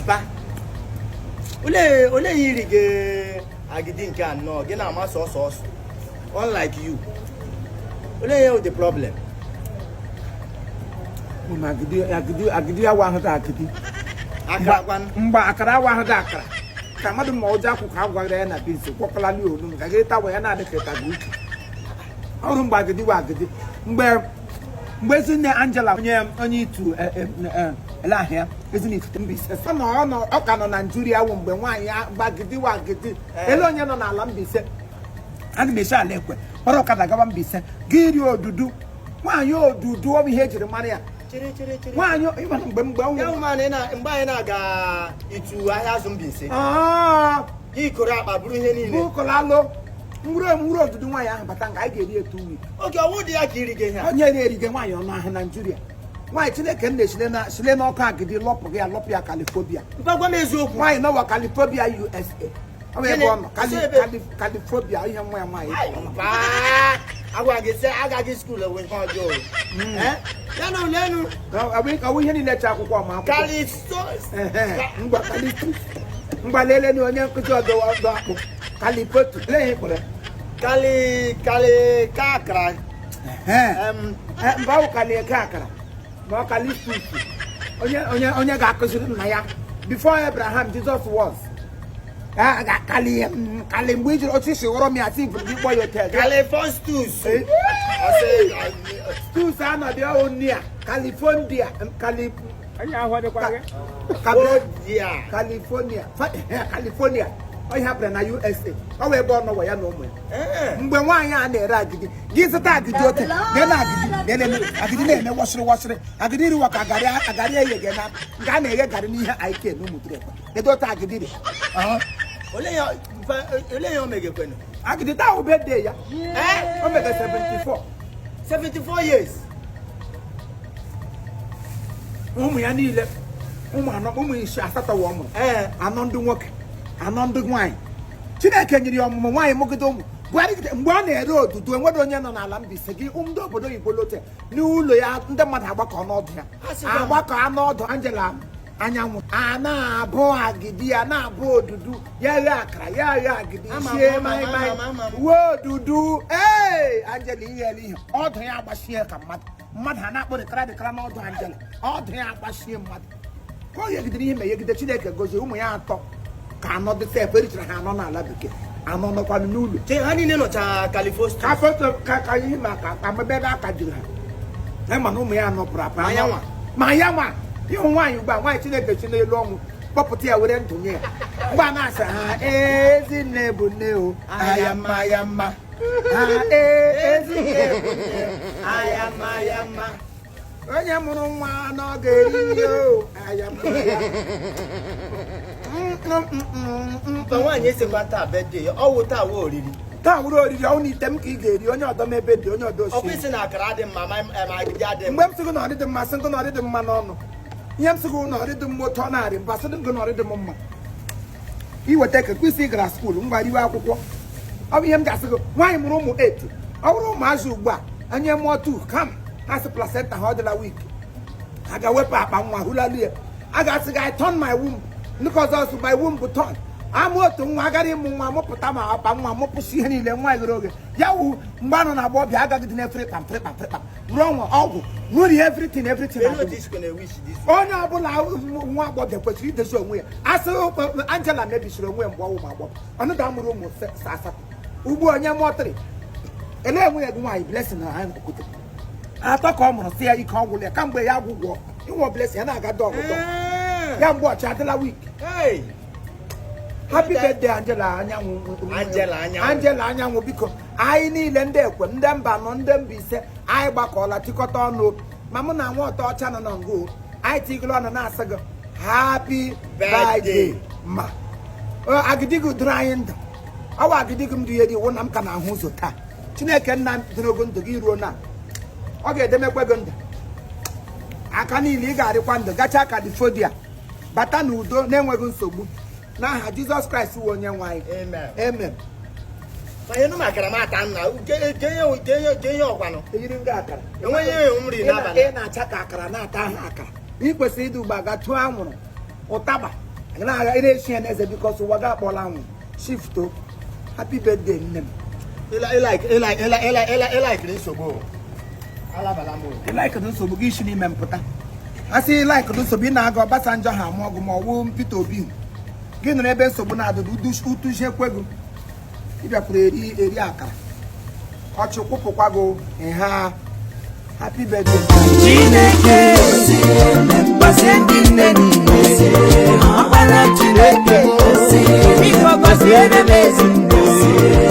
Mpa. Ole yiri ge agidi nke anọ gị na-ama sọsọ unlike you. Ole you the problem. Agidi awa ahụ da agidi. Mgba akara awa ahụ da akara. Ka mmadụ ma ọjọọ akwụkwọ agwara ya na binsi kwọkwala li onu ka gị tawa ya na-adịka ịtaga uche. Ọrụ mgbe agidi wa agidi. Mgbe ezinne Angela onye itu ele ahịa ezinifite Mbaise ọ ka nọ na Nigeria wụ mgbe nwaanyị gbagidi wa agidi ele onye nọ n'ala Mbaise ana m esi ala ekwe ọrụ ọkada gaba Mbaise gị iri odudu nwaanyị odudu ọ bụ ihe ejiri mara ya nwaanyị mgbe anyị na-aga itu ahịa azụ Mbaise ikoro akpa bụrụ ihe niile ụkọlalụ mgburu odudu nwaanyị ahụ bata nga anyị ga-eri etu uwe oge ọwụ dị ya ka irige ha onye na-erige nwaanyị ọnụ ahịa na Nigeria nwaanyị Chineke na-esile n'ọkụ agidi lọpụ gị alọpụ ya California gwa m eziokwu nwaanyị nọwa California USA ọ bụ ebe ọ nọ California ihe nwa ya nwaanyị agwa gị sị agaghị skuul enwe ihe ọjọọ ya na ulenu ọwụ ihe niile cha akwụkwọ ma mgba lele na onye nkụzi ọdụ akpụ Kalipoto lehe kpọrọ kali ka akara mba ọ kali ka akara ma ọ kali fufu onye ga-akụziri nna ya before Abraham Jesus was kali mgbe ijiri otu isi ghọrọ m ya si gị kpọ ya hotel kali first stus anọdụ ọhụụ nne ya California California ọ hapụrụ na USA ọ wee ebe ọ nọwa ya na ụmụ ya mgbe nwaanyị a na-ere agidi gị zụta agidi oke gị na agidi na-eme wọsịrị agidi riwa ka agarị eghe gị na nke a na-eghe garị n'ihe IK na ụmụ Therefor edote agidi dị ole ya o megekwenu agidi taa ube dị ya o mege 74 years ụmụ ya niile ụmụ isi asatọ wa ọmụrụ anọ ndị nwoke anọ ndị nwaanyị Chineke nyere ya ọmụmụ nwaanyị mụgide ụmụ mgbe ọ na-ere odudu enwere onye nọ n'ala Mbaise gị ndị obodo oyibo lote n'ụlọ ya ndị mmadụ agbakọ n'ọdụ ya agbakọ n'ọdụ Angela anyanwụ a na-abụ agidi ya na-abụ odudu ya ghe akara ya ghe agidi sie maịmaị wuo odudu Angela ighele ihe ọdụ ya agbachie ka mmadụ ha na-akpọ dịkara n'ọdụ Angela ọdụ ya agbachie mmadụ ka o yegidere ihe megide Chineke gozie ụmụ ya atọ ka anọ dị Therefor erichara ha anọ n'ala bekee anọ nọkwanụ n'ụlọ ha niile nọcha California ka ihe maka ebe aka jiri ha ma na ụmụ ya nọpụrụ apa ma ya nwa ịhụ nwaanyị ugbu a nwaanyị Chineke chi n'elu ọnwụ kpọpụta ya were ndụ nye ya mgbe a na-asa ha ezinne bụ nne o aya mma ya mma ezinne bụ nne aya mma ya mma onye mụrụ nwa n'oge eri nri o aya mma ya nwaanyị esekwa taa bedde ọwụ taa wụ oriri taa wụrụ oriri ọwụ n'ite m ka ị ga-eri onye ọdọ m ebe dị onye ọdọ osi ọkwụsị na akara dị mma ma agidi adị mgbe m sịgụ na ọdịdị mma sị ngụ na ọdịdị mma n'ọnụ ihe m sịgụ na ọdịdị mma otu ọ na-arị mba sị ngụ na ọdịdị m mma iweta ka kwesị gara skuul ngwa riwe akwụkwọ ọ bụ ihe m ga-asị gị nwaanyị mụrụ ụmụ 8 ọ bụrụ ụmụazị ugbu a anye mụọ 2 kam ha sị placenta ha ọ dịla week a ga-ewepụ akpa nwa hụlalụ ya a ga-asị gị I turn my womb nke ọzọ sụ my womb bụ turn ama otu nwa agara ịmụ nwa mụpụta ma akpa nwa mụpụsị ihe niile nwa ghere oge ya wụ mgbe anọ na agbọbịa agaghị dị n'efrịkpam rụọ nwa ọgwụ rụri everything onye ọbụla nwa agbọbịa kwesịrị idezi onwe ya asị Angela mebisiri onwe ya mgbe ọnwụ ma agbọbịa ọnụda mụrụ ụmụ asatọ ugbu onye mụọtịrị ele enwe ya gị nwaanyị Blessing na ha kwute atọ ka ọ mụrụ si ya ike ọgwụlụ ya kamgbe ya gwụgwọ ịnwe Blessing ya na-aga dị ọgwụgwọ ya mgbe ọchị adịla week happy birthday Angela anyanwụ biko anyị niile ndị ekwe ndị mba nọ ndị Mbaise anyị gbakọọla chịkọta ọnụ ma mụ na nwa ọtọ ọcha nọ na ngụ anyị tigoro ọnụ na-asị gị happy birthday ma agịdịgị dụrụ anyị ndụ ọwa agịdịgị m dị ihe dị iwu na m ka na-ahụ ụzọ taa Chineke nna dịrogo ndụ gị ruo na ọ ga-edemekwe gị ndụ aka niile ị ga-arịkwa ndụ gacha California bata n'udo na-enweghị nsogbu n'aha Jizọs Kraịst wụ onye nwe anyị amen Fayenu makara mata nna genye ọkwanụ eyiri ndị akara enweghị nri n'abalị ị na-acha ka akara na-ata ha akara ị kwesịrị ịdị ugbu a ga tụọ anwụrụ ụtaba na-agha na-echi ya n'eze bikos ụwa ga-akpọla anwụrụ shifto happy birthday nne m ịlaikiri nsogbu alabala m ịlaikiri nsogbu gị isi n'ime mpụta a sị ịlaikiri nsogbu ị na-aga Obasanjo ha amụ ọgụ ma ọ wụ Peter Obi gị nụrụ ebe nsogbu na-adụdụ utuchekwego ịbịakwuru eri akara ọchị kwụpụkwa gị ha happy birthday Chineke gọzie ndị nne niile ọkpara Chineke biko gọziere m ezi nne